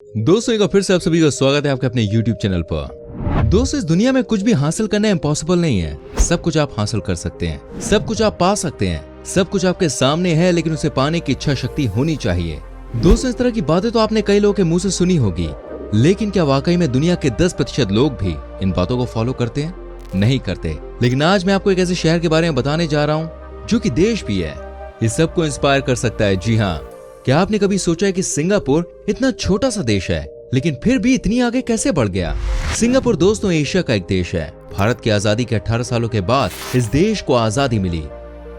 दोस्तों एक बार फिर से आप सभी का स्वागत है आपके अपने YouTube चैनल पर। दोस्तों इस दुनिया में कुछ भी हासिल करना इम्पॉसिबल नहीं है। सब कुछ आप हासिल कर सकते हैं, सब कुछ आप पा सकते हैं, सब कुछ आपके सामने है, लेकिन उसे पाने की इच्छा शक्ति होनी चाहिए। दोस्तों इस तरह की बातें तो आपने कई लोगों के मुंह से सुनी होगी, लेकिन क्या वाकई में दुनिया के 10% लोग भी इन बातों को फॉलो करते हैं? नहीं करते। लेकिन आज मैं आपको एक ऐसे शहर के बारे में बताने जा रहा हूँ जो कि देश भी है। इस सबको इंस्पायर कर सकता है। जी हाँ, क्या आपने कभी सोचा है कि सिंगापुर इतना छोटा सा देश है, लेकिन फिर भी इतनी आगे कैसे बढ़ गया? सिंगापुर दोस्तों एशिया का एक देश है। भारत की आजादी के 18 सालों के बाद इस देश को आजादी मिली,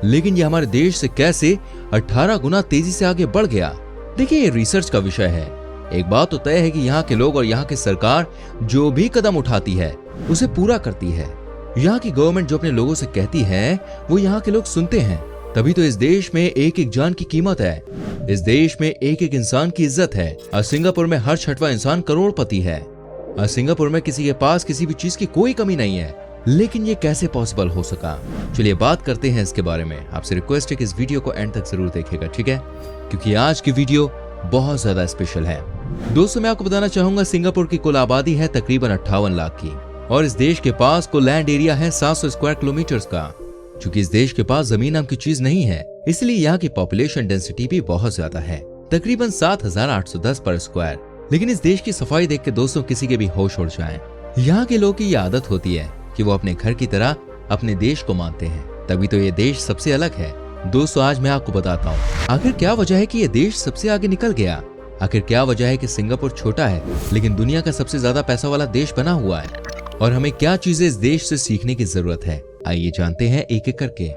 लेकिन ये हमारे देश से कैसे 18 गुना तेजी से आगे बढ़ गया? देखिए ये रिसर्च का विषय है। एक बात तो तय है कि यहाँ के लोग और यहाँ की सरकार जो भी कदम उठाती है उसे पूरा करती है। यहाँ की गवर्नमेंट जो अपने लोगों से कहती है वो यहाँ के लोग सुनते हैं। तभी तो इस देश में एक एक जान की कीमत है, इस देश में एक एक इंसान की इज्जत है। और सिंगापुर में हर 6वां इंसान करोड़पति है। और सिंगापुर में किसी के पास किसी भी चीज की कोई कमी नहीं है। लेकिन ये कैसे पॉसिबल हो सका? चलिए बात करते हैं इसके बारे में। आपसे रिक्वेस्ट है कि इस वीडियो को एंड तक जरूर देखिएगा, ठीक है? क्योंकि आज की वीडियो बहुत ज्यादा स्पेशल है। दोस्तों मैं आपको बताना चाहूंगा सिंगापुर की कुल आबादी है तकरीबन 58 लाख की, और इस देश के पास कुल लैंड एरिया है 700 स्क्वायर किलोमीटर का। चूंकि इस देश के पास जमीन नाम की चीज नहीं है, इसलिए यहाँ की पॉपुलेशन डेंसिटी भी बहुत ज्यादा है, तकरीबन 7,810 पर स्क्वायर। लेकिन इस देश की सफाई देख के दोस्तों किसी के भी होश उड़ जाएं। यहाँ के लोगों की ये आदत होती है कि वो अपने घर की तरह अपने देश को मानते हैं, तभी तो ये देश सबसे अलग है। दोस्तों आज मैं आपको बताता हूँ आखिर क्या वजह है कि ये देश सबसे आगे निकल गया। आखिर क्या वजह है कि सिंगापुर छोटा है लेकिन दुनिया का सबसे ज्यादा पैसा वाला देश बना हुआ है, और हमें क्या चीजें इस देश से सीखने की जरूरत है। आइए जानते हैं एक एक करके।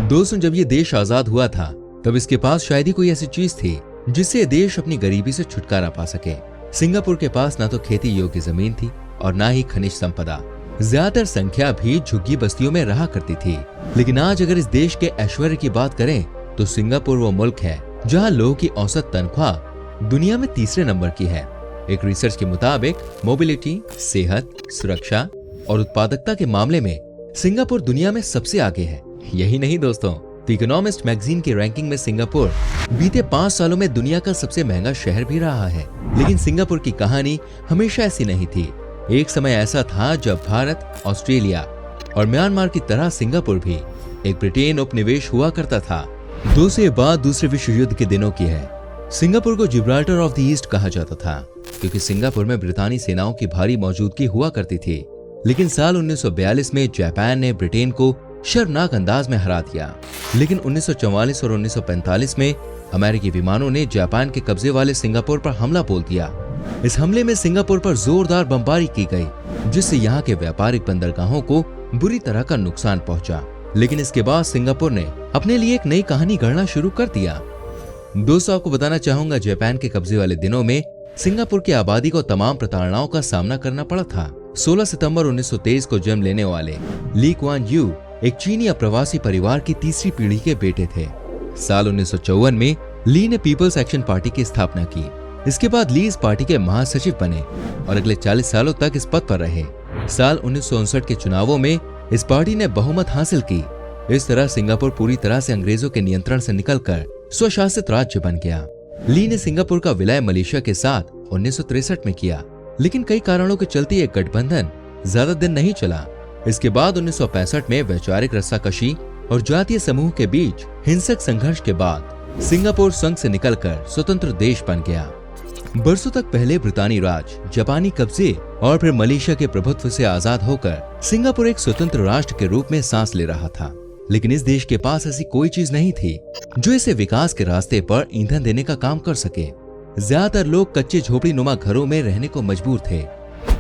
दोस्तों जब ये देश आजाद हुआ था तब इसके पास शायद ही कोई ऐसी चीज थी जिससे देश अपनी गरीबी से छुटकारा पा सके। सिंगापुर के पास ना तो खेती योग्य जमीन थी और ना ही खनिज संपदा। ज्यादातर संख्या भी झुग्गी बस्तियों में रहा करती थी। लेकिन आज अगर इस देश के ऐश्वर्य की बात करें तो सिंगापुर वो मुल्क है जहाँ लोगों की औसत तनख्वाह दुनिया में 3रे नंबर की है। एक रिसर्च के मुताबिक मोबिलिटी, सेहत, सुरक्षा और उत्पादकता के मामले में सिंगापुर दुनिया में सबसे आगे है। यही नहीं दोस्तों, द इकोनॉमिस्ट मैगजीन की रैंकिंग में सिंगापुर बीते 5 सालों में दुनिया का सबसे महंगा शहर भी रहा है। लेकिन सिंगापुर की कहानी हमेशा ऐसी नहीं थी। एक समय ऐसा था जब भारत, ऑस्ट्रेलिया और म्यांमार की तरह सिंगापुर भी एक ब्रिटेन उपनिवेश हुआ करता था। दूसरी बात दूसरे विश्व युद्ध के दिनों की है। सिंगापुर को जिब्राल्टर ऑफ द ईस्ट कहा जाता था क्योंकि सिंगापुर में ब्रितानी सेनाओं की भारी मौजूदगी हुआ करती थी। लेकिन साल 1942 में जापान ने ब्रिटेन को शर्मनाक अंदाज में हरा दिया। लेकिन 1944 और 1945 में अमेरिकी विमानों ने जापान के कब्जे वाले सिंगापुर पर हमला बोल दिया। इस हमले में सिंगापुर पर जोरदार बमबारी की गई, जिससे यहाँ के व्यापारिक बंदरगाहों को बुरी तरह का नुकसान पहुंचा। लेकिन इसके बाद सिंगापुर ने अपने लिए एक नई कहानी गढ़ना शुरू कर दिया। दोस्तों आपको बताना चाहूंगा जापान के कब्जे वाले दिनों में सिंगापुर की आबादी को तमाम प्रताड़नाओं का सामना करना पड़ा था। 16 सितंबर 1923 को जन्म लेने वाले ली कुआन यू एक चीनी अप्रवासी परिवार की 3री पीढ़ी के बेटे थे। साल 1954 में ली ने पीपल्स एक्शन पार्टी की स्थापना की। इसके बाद ली इस पार्टी के महासचिव बने और अगले 40 सालों तक इस पद पर रहे। साल 1959 के चुनावों में इस पार्टी ने बहुमत हासिल की। इस तरह सिंगापुर पूरी तरह से अंग्रेजों के नियंत्रण से निकलकर स्वशासित राज्य बन गया। ली ने सिंगापुर का विलय मलेशिया के साथ 1963 में किया, लेकिन कई कारणों के चलते ये गठबंधन ज्यादा दिन नहीं चला। इसके बाद 1965 में वैचारिक रस्साकशी और जातीय समूह के बीच हिंसक संघर्ष के बाद सिंगापुर संघ से निकलकर स्वतंत्र देश बन गया। बरसों तक पहले ब्रितानी राज, जापानी कब्जे और फिर मलेशिया के प्रभुत्व से आजाद होकर सिंगापुर एक स्वतंत्र राष्ट्र के रूप में सांस ले रहा था। लेकिन इस देश के पास ऐसी कोई चीज नहीं थी जो इसे विकास के रास्ते पर ईंधन देने का काम कर सके। ज्यादातर लोग कच्चे झोपड़ी नुमा घरों में रहने को मजबूर थे।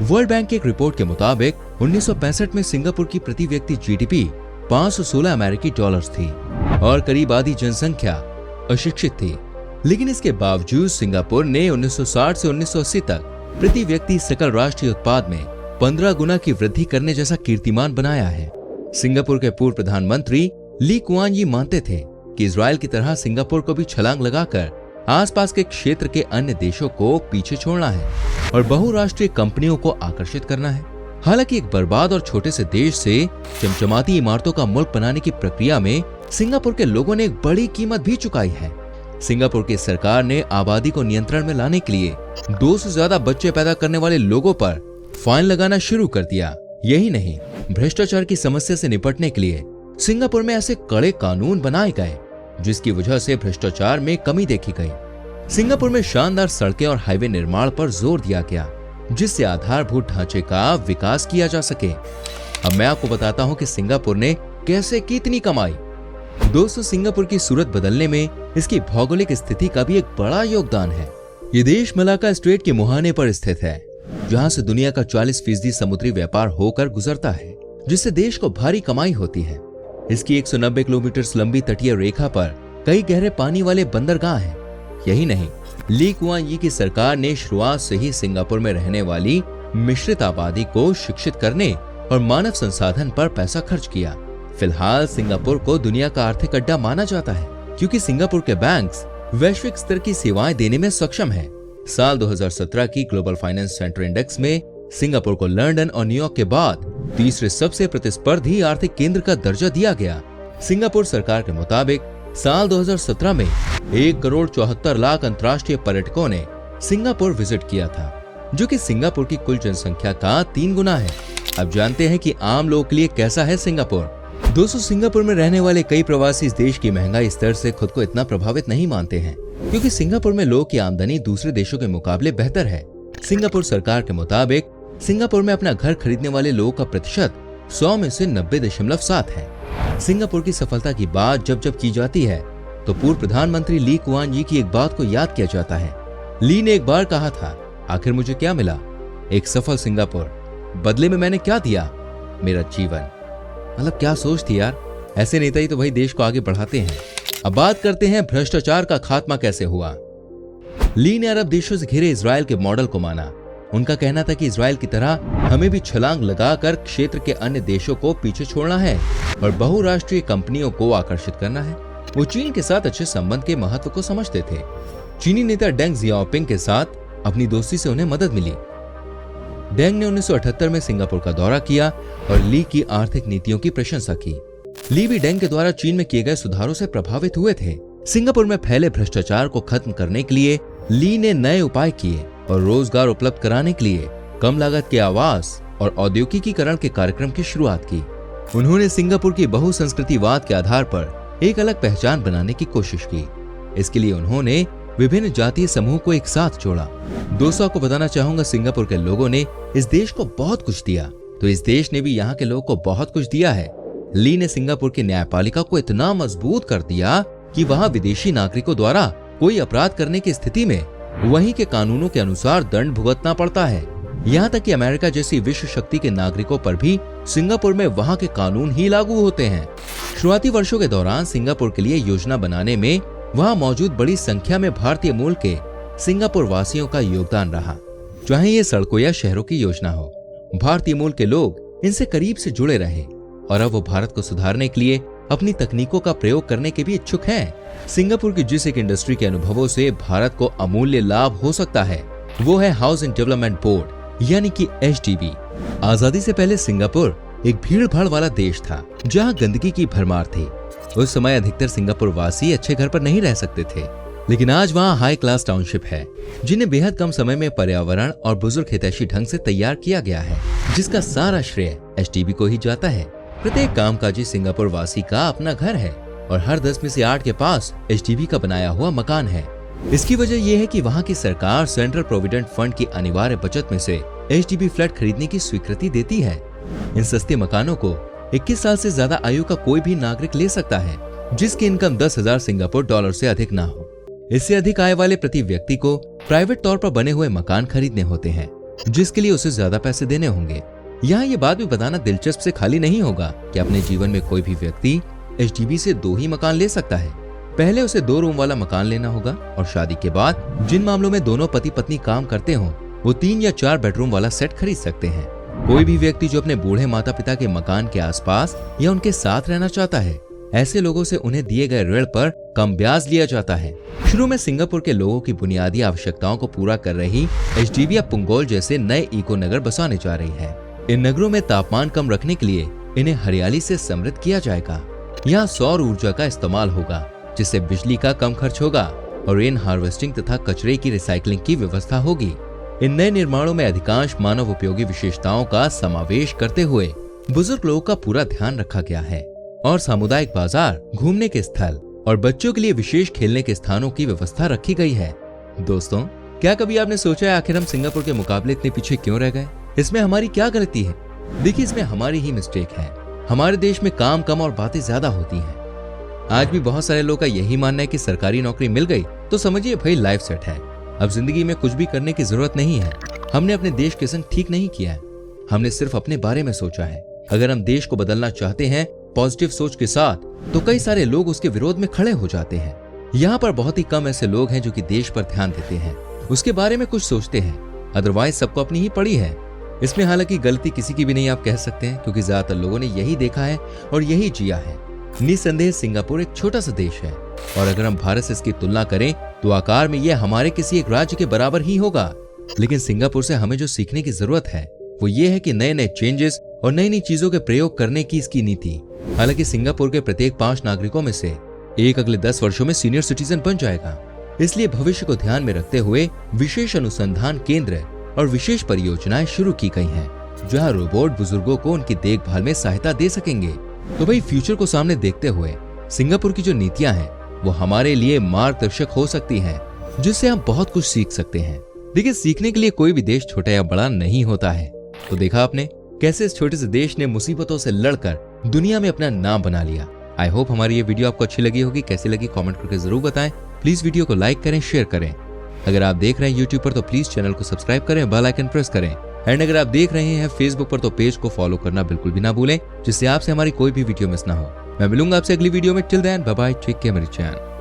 वर्ल्ड बैंक की एक रिपोर्ट के मुताबिक 1965 में सिंगापुर की प्रति व्यक्ति जीडीपी 516 अमेरिकी डॉलर्स थी और करीब आधी जनसंख्या अशिक्षित थी। लेकिन इसके बावजूद सिंगापुर ने 1960 से 1980 तक प्रति व्यक्ति सकल राष्ट्रीय उत्पाद में 15 गुना की वृद्धि करने जैसा कीर्तिमान बनाया है। सिंगापुर के पूर्व प्रधानमंत्री ली कुआन यी मानते थे कि इजराइल की तरह सिंगापुर को भी छलांग लगाकर आसपास के क्षेत्र के अन्य देशों को पीछे छोड़ना है और बहुराष्ट्रीय कंपनियों को आकर्षित करना है। हालांकि एक बर्बाद और छोटे से देश से चमचमाती इमारतों का मुल्क बनाने की प्रक्रिया में सिंगापुर के लोगों ने एक बड़ी कीमत भी चुकाई है। सिंगापुर की सरकार ने आबादी को नियंत्रण में लाने के लिए 2 से ज्यादा बच्चे पैदा करने वाले लोगों पर फाइन लगाना शुरू कर दिया। यही नहीं, भ्रष्टाचार की समस्या से निपटने के लिए सिंगापुर में ऐसे कड़े कानून बनाए गए जिसकी वजह से भ्रष्टाचार में कमी देखी गई। सिंगापुर में शानदार सड़कें और हाईवे निर्माण पर जोर दिया गया जिससे आधारभूत ढांचे का विकास किया जा सके। अब मैं आपको बताता हूं कि सिंगापुर ने कैसे की इतनी कमाई। दोस्तों, सिंगापुर की सूरत बदलने में इसकी भौगोलिक स्थिति का भी एक बड़ा योगदान है। ये देश मलाक्का स्ट्रेट के मुहाने पर स्थित है जहां से दुनिया का 40% समुद्री व्यापार होकर गुजरता है, जिससे देश को भारी कमाई होती है। इसकी 190 किलोमीटर लंबी तटीय रेखा पर कई गहरे पानी वाले बंदरगाह हैं। यही नहीं, ली कुआन यी की सरकार ने शुरुआत से ही सिंगापुर में रहने वाली मिश्रित आबादी को शिक्षित करने और मानव संसाधन पर पैसा खर्च किया। फिलहाल सिंगापुर को दुनिया का आर्थिक अड्डा माना जाता है क्योंकि सिंगापुर के बैंक्स वैश्विक स्तर की सेवाएं देने में सक्षम हैं। साल 2017 की ग्लोबल फाइनेंस सेंटर इंडेक्स में सिंगापुर को लंदन और न्यूयॉर्क के बाद तीसरे सबसे प्रतिस्पर्धी आर्थिक केंद्र का दर्जा दिया गया। सिंगापुर सरकार के मुताबिक साल 2017 में 1,74,00,000 अंतर्राष्ट्रीय पर्यटकों ने सिंगापुर विजिट किया था, जो कि सिंगापुर की कुल जनसंख्या का 3 गुना है। अब जानते हैं कि आम लोगों के लिए कैसा है सिंगापुर। दोस्तों, सिंगापुर में रहने वाले कई प्रवासी इस देश की महंगाई स्तर से खुद को इतना प्रभावित नहीं मानते हैं क्योंकि सिंगापुर में लोगों की आमदनी दूसरे देशों के मुकाबले बेहतर है। सिंगापुर सरकार के मुताबिक सिंगापुर में अपना घर खरीदने वाले लोगों का प्रतिशत 100 में से 90.7 है। सिंगापुर की सफलता की बात जब जब की जाती है तो पूर्व प्रधानमंत्री ली कुआन यी की एक बात को याद किया जाता है। ली ने एक बार कहा था, आखिर मुझे क्या मिला? एक सफल सिंगापुर। बदले में मैंने क्या दिया? मेरा जीवन। मतलब क्या सोच थी यार। ऐसे नेता ही तो भाई देश को आगे बढ़ाते हैं। अब बात करते हैं भ्रष्टाचार का खात्मा कैसे हुआ। ली ने अरब देशों से घिरे इजराइल के मॉडल को माना। उनका कहना था कि इजराइल की तरह हमें भी छलांग लगाकर क्षेत्र के अन्य देशों को पीछे छोड़ना है और बहुराष्ट्रीय कंपनियों को आकर्षित करना है। वो चीन के साथ अच्छे संबंध के महत्व को समझते थे। चीनी नेता डेंग जियाओपिंग के साथ अपनी दोस्ती से उन्हें मदद मिली। डेंग ने 1978 में सिंगापुर का दौरा किया और ली की आर्थिक नीतियों की प्रशंसा की। ली भी डेंग के द्वारा चीन में किए गए सुधारों से प्रभावित हुए थे। सिंगापुर में फैले भ्रष्टाचार को खत्म करने के लिए ली ने नए उपाय किए और रोजगार उपलब्ध कराने के लिए कम लागत के आवास और औद्योगिकीकरण के कार्यक्रम की शुरुआत की। उन्होंने सिंगापुर की बहुसंस्कृतिवाद के आधार पर एक अलग पहचान बनाने की कोशिश की। इसके लिए उन्होंने विभिन्न जातीय समूह को एक साथ जोड़ा। दोस्तों, आपको बताना चाहूंगा, सिंगापुर के लोगों ने इस देश को बहुत कुछ दिया, तो इस देश ने भी यहाँ के लोगों को बहुत कुछ दिया है। ली ने सिंगापुर की न्यायपालिका को इतना मजबूत कर दिया कि वहाँ विदेशी नागरिकों द्वारा कोई अपराध करने की स्थिति में वहीं के कानूनों के अनुसार दंड भुगतना पड़ता है। यहाँ तक कि अमेरिका जैसी विश्व शक्ति के नागरिकों पर भी सिंगापुर में वहाँ के कानून ही लागू होते हैं। शुरुआती वर्षों के दौरान सिंगापुर के लिए योजना बनाने में वहाँ मौजूद बड़ी संख्या में भारतीय मूल के सिंगापुर वासियों का योगदान रहा। चाहे ये सड़कों या शहरों की योजना हो, भारतीय मूल के लोग इनसे करीब से जुड़े रहे और अब वो भारत को सुधारने के लिए अपनी तकनीकों का प्रयोग करने के भी इच्छुक हैं। सिंगापुर की जिस एक इंडस्ट्री के अनुभवों से भारत को अमूल्य लाभ हो सकता है वो है हाउसिंग डेवलपमेंट बोर्ड यानी कि HDB। आजादी से पहले सिंगापुर एक भीड़ भाड़ वाला देश था जहाँ गंदगी की भरमार थी। उस समय अधिकतर सिंगापुर वासी अच्छे घर पर नहीं रह सकते थे, लेकिन आज वहाँ हाई क्लास टाउनशिप है जिन्हें बेहद कम समय में पर्यावरण और बुजुर्ग हितैषी ढंग से तैयार किया गया है, जिसका सारा श्रेय HDB को ही जाता है। प्रत्येक कामकाजी सिंगापुर वासी का अपना घर है और हर 10 में से 8 के पास HDB का बनाया हुआ मकान है। इसकी वजह यह है कि वहाँ की सरकार सेंट्रल प्रोविडेंट फंड की अनिवार्य बचत में से HDB फ्लैट खरीदने की स्वीकृति देती है। इन सस्ते मकानों को 21 साल से ज्यादा आयु का कोई भी नागरिक ले सकता है जिसकी इनकम 10,000 सिंगापुर डॉलर से अधिक ना हो। इससे अधिक आय वाले प्रति व्यक्ति को प्राइवेट तौर पर बने हुए मकान खरीदने होते हैं जिसके लिए उसे ज्यादा पैसे देने होंगे। यहाँ ये बात भी बताना दिलचस्प से खाली नहीं होगा कि अपने जीवन में कोई भी व्यक्ति HDB से 2 ही मकान ले सकता है। पहले उसे 2 रूम वाला मकान लेना होगा और शादी के बाद जिन मामलों में दोनों पति पत्नी काम करते हो वो 3 या 4 बेडरूम वाला सेट खरीद सकते हैं। कोई भी व्यक्ति जो अपने बूढ़े माता पिता के मकान के आसपास या उनके साथ रहना चाहता है, ऐसे लोगों से उन्हें दिए गए ऋण पर कम ब्याज लिया जाता है। शुरू में सिंगापुर के लोगों की बुनियादी आवश्यकताओं को पूरा कर रही HDB या पुंगोल जैसे नए इको नगर बसाने जा रही है। इन नगरों में तापमान कम रखने के लिए इन्हें हरियाली से समृद्ध किया जाएगा। यहाँ सौर ऊर्जा का इस्तेमाल होगा जिससे बिजली का कम खर्च होगा। और रेन हार्वेस्टिंग तथा कचरे की रिसाइकलिंग की व्यवस्था होगी। इन नए निर्माणों में अधिकांश मानव उपयोगी विशेषताओं का समावेश करते हुए बुजुर्ग लोगों का पूरा ध्यान रखा गया है और सामुदायिक बाजार, घूमने के स्थल और बच्चों के लिए विशेष खेलने के स्थानों की व्यवस्था रखी गई है। दोस्तों, क्या कभी आपने सोचा है आखिर हम सिंगापुर के मुकाबले इतने पीछे क्यों रह गए? इसमें हमारी क्या गलती है? देखिए, इसमें हमारी ही मिस्टेक है। हमारे देश में काम कम और बातें ज्यादा होती हैं। आज भी बहुत सारे लोगों का यही मानना है कि सरकारी नौकरी मिल गई तो समझिए भाई लाइफ सेट है, अब जिंदगी में कुछ भी करने की जरूरत नहीं है। हमने अपने देश के संग ठीक नहीं किया है, हमने सिर्फ अपने बारे में सोचा है। अगर हम देश को बदलना चाहते हैं पॉजिटिव सोच के साथ, तो कई सारे लोग उसके विरोध में खड़े हो जाते हैं। यहाँ पर बहुत ही कम ऐसे लोग हैं जो कि देश पर ध्यान देते हैं, उसके बारे में कुछ सोचते हैं। अदरवाइज सबको अपनी ही पड़ी है। इसमें हालांकि गलती किसी की भी नहीं आप कह सकते हैं, क्योंकि ज्यादातर लोगों ने यही देखा है और यही जिया है। निसंदेह सिंगापुर एक छोटा सा देश है और अगर हम भारत से इसकी तुलना करें तो आकार में यह हमारे किसी एक राज्य के बराबर ही होगा। लेकिन सिंगापुर से हमें जो सीखने की जरूरत है वो ये है कि नए नए चेंजेस और नई नई चीजों के प्रयोग करने की इसकी नीति। हालांकि सिंगापुर के प्रत्येक 5 नागरिकों में से एक अगले 10 वर्षों में सीनियर सिटीजन बन जाएगा। इसलिए भविष्य को ध्यान में रखते हुए विशेष अनुसंधान केंद्र और विशेष परियोजनाएं शुरू की गई हैं, जहां रोबोट बुजुर्गों को उनकी देखभाल में सहायता दे सकेंगे। तो भाई फ्यूचर को सामने देखते हुए सिंगापुर की जो नीतियां हैं वो हमारे लिए मार्गदर्शक हो सकती हैं, जिससे हम बहुत कुछ सीख सकते हैं। देखिए, सीखने के लिए कोई भी देश छोटा या बड़ा नहीं होता है। तो देखा आपने कैसे इस छोटे से देश ने मुसीबतों से लड़कर दुनिया में अपना नाम बना लिया। आई होप हमारी ये वीडियो आपको अच्छी लगी होगी। कैसी लगी कमेंट करके जरूर बताएं। प्लीज वीडियो को लाइक करें, शेयर करें। अगर आप देख रहे हैं यूट्यूब पर तो प्लीज चैनल को सब्सक्राइब करें, बेल आइकन प्रेस करें। एंड अगर आप देख रहे हैं फेसबुक पर तो पेज को फॉलो करना बिल्कुल भी ना भूलें, जिससे आपसे हमारी कोई भी वीडियो मिस ना हो। मैं मिलूंगा आपसे अगली वीडियो में। Till then bye bye, take care मेरी चैनल।